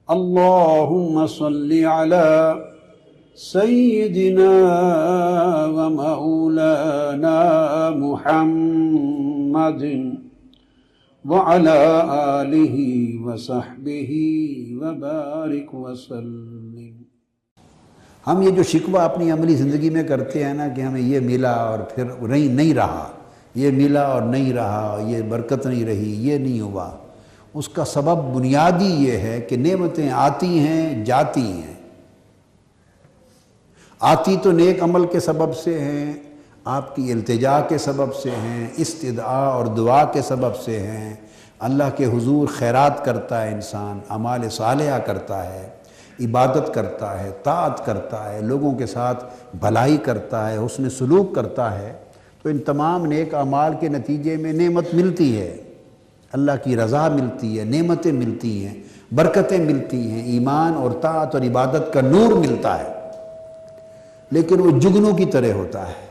اللهم صل على سيدنا ومولانا محمد وعلى آلہ وصحبہ وبارک وسلم۔ ہم یہ جو شکوہ اپنی عملی زندگی میں کرتے ہیں نا کہ ہمیں یہ ملا اور پھر نہیں رہا، یہ ملا اور نہیں رہا، یہ برکت نہیں رہی، یہ نہیں ہوا، اس کا سبب بنیادی یہ ہے کہ نعمتیں آتی ہیں جاتی ہیں۔ آتی تو نیک عمل کے سبب سے ہیں، آپ کی التجا کے سبب سے ہیں، استدعا اور دعا کے سبب سے ہیں، اللہ کے حضور خیرات کرتا ہے انسان، اعمال صالحہ کرتا ہے، عبادت کرتا ہے، طاعت کرتا ہے، لوگوں کے ساتھ بھلائی کرتا ہے، حسن سلوک کرتا ہے، تو ان تمام نیک اعمال کے نتیجے میں نعمت ملتی ہے، اللہ کی رضا ملتی ہے، نعمتیں ملتی ہیں، برکتیں ملتی ہیں، ایمان اور طاعت اور عبادت کا نور ملتا ہے، لیکن وہ جگنوں کی طرح ہوتا ہے،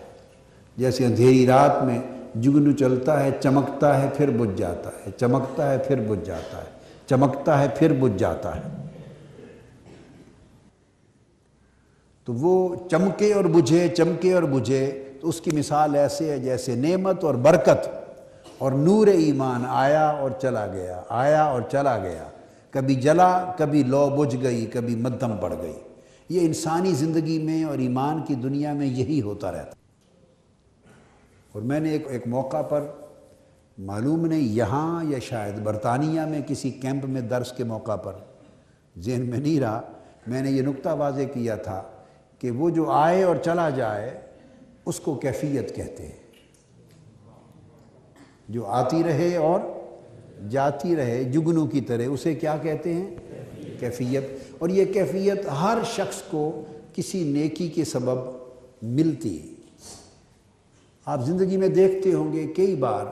جیسے اندھیری رات میں جگنو چلتا ہے، چمکتا ہے پھر بجھ جاتا ہے، چمکتا ہے پھر بجھ جاتا ہے، چمکتا ہے پھر بجھ جاتا ہے۔ تو وہ چمکے اور بجھے، چمکے اور بجھے، تو اس کی مثال ایسے ہے جیسے نعمت اور برکت اور نور ایمان آیا اور چلا گیا، آیا اور چلا گیا، کبھی جلا، کبھی لو بجھ گئی، کبھی مدھم پڑ گئی۔ یہ انسانی زندگی میں اور ایمان کی دنیا میں یہی ہوتا رہتا۔ اور میں نے ایک موقع پر، معلوم نہیں یہاں یا شاید برطانیہ میں کسی کیمپ میں درس کے موقع پر، ذہن میں نہیں رہا، میں نے یہ نکتہ واضح کیا تھا کہ وہ جو آئے اور چلا جائے اس کو کیفیت کہتے ہیں، جو آتی رہے اور جاتی رہے جگنوں کی طرح، اسے کیا کہتے ہیں؟ کیفیت۔ اور یہ کیفیت ہر شخص کو کسی نیکی کے سبب ملتی ہے۔ آپ زندگی میں دیکھتے ہوں گے کئی بار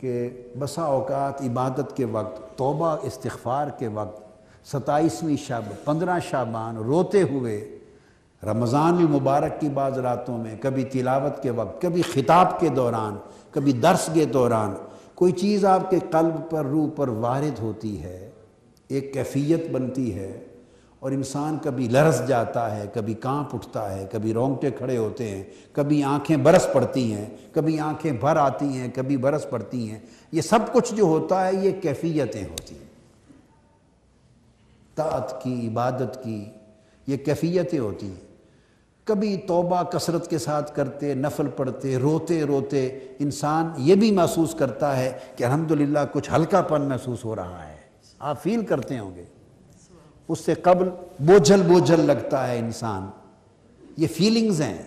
کہ بسا اوقات عبادت کے وقت، توبہ استغفار کے وقت، 27ویں شب، 15 شعبان، روتے ہوئے، رمضان المبارک کی بعض راتوں میں، کبھی تلاوت کے وقت، کبھی خطاب کے دوران، کبھی درس کے دوران، کوئی چیز آپ کے قلب پر، روح پر وارد ہوتی ہے، ایک کیفیت بنتی ہے، اور انسان کبھی لرز جاتا ہے، کبھی کانپ اٹھتا ہے، کبھی رونگٹے کھڑے ہوتے ہیں، کبھی آنکھیں برس پڑتی ہیں، کبھی آنکھیں بھر آتی ہیں، کبھی برس پڑتی ہیں۔ یہ سب کچھ جو ہوتا ہے یہ کیفیتیں ہوتی ہیں، طاعت کی، عبادت کی، یہ کیفیتیں ہوتی ہیں۔ کبھی توبہ کثرت کے ساتھ کرتے، نفل پڑھتے، روتے روتے انسان یہ بھی محسوس کرتا ہے کہ الحمدللہ کچھ ہلکا پن محسوس ہو رہا ہے، آپ فیل کرتے ہوں گے۔ اس سے قبل بوجھل بوجھل لگتا ہے انسان۔ یہ فیلنگز ہیں،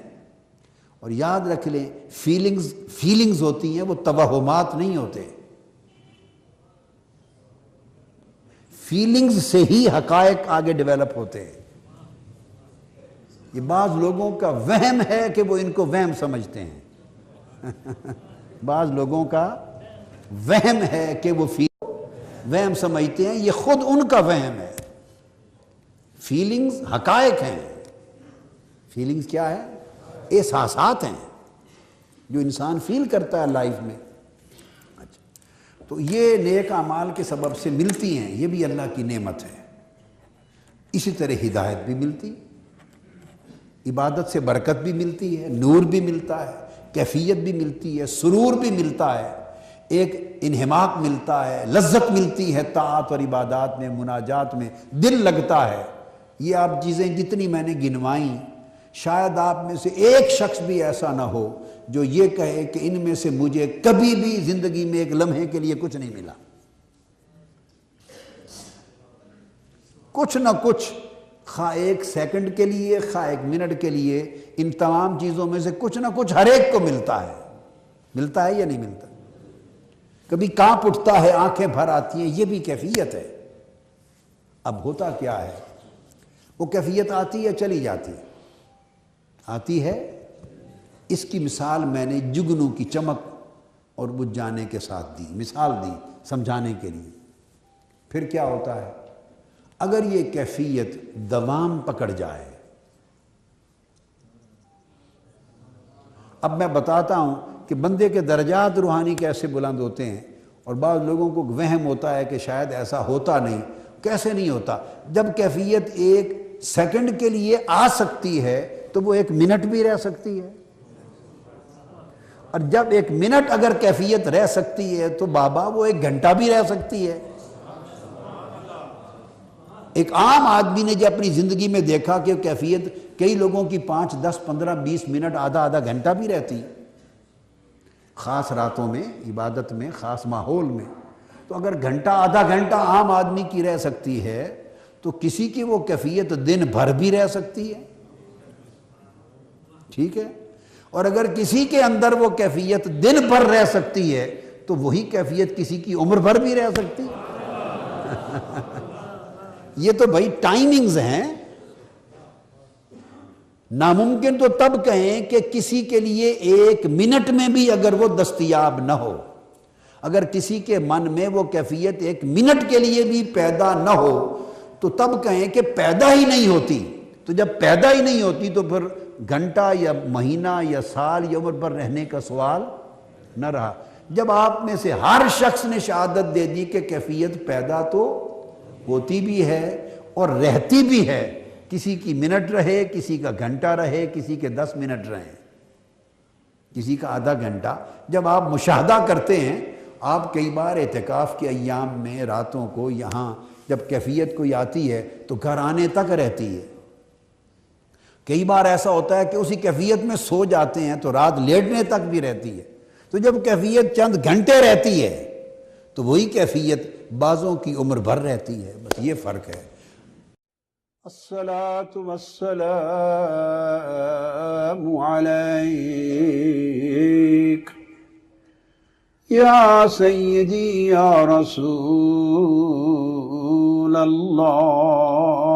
اور یاد رکھ لیں فیلنگز ہوتی ہیں، وہ توہمات نہیں ہوتے۔ فیلنگز سے ہی حقائق آگے ڈیولپ ہوتے ہیں۔ یہ بعض لوگوں کا وہم ہے کہ وہ ان کو وہم سمجھتے ہیں بعض لوگوں کا وہم ہے کہ وہ وہم سمجھتے ہیں، یہ خود ان کا وہم ہے۔ فیلنگز حقائق ہیں۔ فیلنگز کیا ہے؟ احساسات ہیں جو انسان فیل کرتا ہے لائف میں۔ تو یہ نیک اعمال کے سبب سے ملتی ہیں، یہ بھی اللہ کی نعمت ہے۔ اسی طرح ہدایت بھی ملتی، عبادت سے برکت بھی ملتی ہے، نور بھی ملتا ہے، کیفیت بھی ملتی ہے، سرور بھی ملتا ہے، ایک انہماک ملتا ہے، لذت ملتی ہے طاعت اور عبادات میں، مناجات میں، دل لگتا ہے۔ یہ آپ چیزیں جتنی میں نے گنوائیں، شاید آپ میں سے ایک شخص بھی ایسا نہ ہو جو یہ کہے کہ ان میں سے مجھے کبھی بھی زندگی میں ایک لمحے کے لیے کچھ نہیں ملا۔ کچھ نہ کچھ، خواہ ایک سیکنڈ کے لیے، خواہ ایک منٹ کے لیے، ان تمام چیزوں میں سے کچھ نہ کچھ ہر ایک کو ملتا ہے۔ ملتا ہے یا نہیں ملتا؟ کبھی کانپ اٹھتا ہے، آنکھیں بھر آتی ہیں، یہ بھی کیفیت ہے۔ اب ہوتا کیا ہے؟ وہ کیفیت آتی ہے چلی جاتی ہے، آتی ہے۔ اس کی مثال میں نے جگنوں کی چمک اور بجھ جانے کے ساتھ دی، مثال دی سمجھانے کے لیے۔ پھر کیا ہوتا ہے؟ اگر یہ کیفیت دوام پکڑ جائے، اب میں بتاتا ہوں کہ بندے کے درجات روحانی کیسے بلند ہوتے ہیں، اور بعض لوگوں کو وہم ہوتا ہے کہ شاید ایسا ہوتا نہیں، کیسے نہیں ہوتا؟ جب کیفیت ایک سیکنڈ کے لیے آ سکتی ہے تو وہ ایک منٹ بھی رہ سکتی ہے، اور جب ایک منٹ اگر کیفیت رہ سکتی ہے تو بابا وہ ایک گھنٹہ بھی رہ سکتی ہے۔ ایک عام آدمی نے جو اپنی زندگی میں دیکھا کہ کیفیت کئی لوگوں کی 5 10 15 20 منٹ آدھا گھنٹہ بھی رہتی، خاص راتوں میں، عبادت میں، خاص ماحول میں، تو اگر گھنٹہ آدھا گھنٹہ عام آدمی کی رہ سکتی ہے تو کسی کی وہ کیفیت دن بھر بھی رہ سکتی ہے، ٹھیک ہے؟ اور اگر کسی کے اندر وہ کیفیت دن بھر رہ سکتی ہے تو وہی کیفیت کسی کی عمر بھر بھی رہ سکتی ہے۔ یہ تو بھائی ٹائمنگز ہیں۔ ناممکن تو تب کہیں کہ کسی کے لیے ایک منٹ میں بھی اگر وہ دستیاب نہ ہو، اگر کسی کے من میں وہ کیفیت ایک منٹ کے لیے بھی پیدا نہ ہو تو تب کہیں کہ پیدا ہی نہیں ہوتی۔ تو جب پیدا ہی نہیں ہوتی تو پھر گھنٹہ یا مہینہ یا سال یا عمر پر رہنے کا سوال نہ رہا۔ جب آپ میں سے ہر شخص نے شہادت دے دی کہ کیفیت پیدا تو ہوتی بھی ہے اور رہتی بھی ہے، کسی کی منٹ رہے، کسی کا گھنٹہ رہے، کسی کے 10 منٹ رہیں، کسی کا آدھا گھنٹہ، جب آپ مشاہدہ کرتے ہیں، آپ کئی بار اعتکاف کے ایام میں راتوں کو یہاں جب کیفیت کوئی آتی ہے تو گھر آنے تک رہتی ہے، کئی بار ایسا ہوتا ہے کہ اسی کیفیت میں سو جاتے ہیں تو رات لیٹنے تک بھی رہتی ہے، تو جب کیفیت چند گھنٹے رہتی ہے تو وہی کیفیت بعضوں کی عمر بھر رہتی ہے، بس یہ فرق ہے۔ الصلاة والسلام عليك يا سيدي يا رسول الله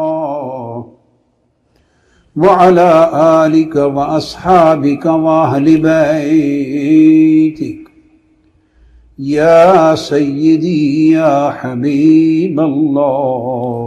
وعلى آلك وأصحابك وأهل بيتك يا سيدي يا حبيب الله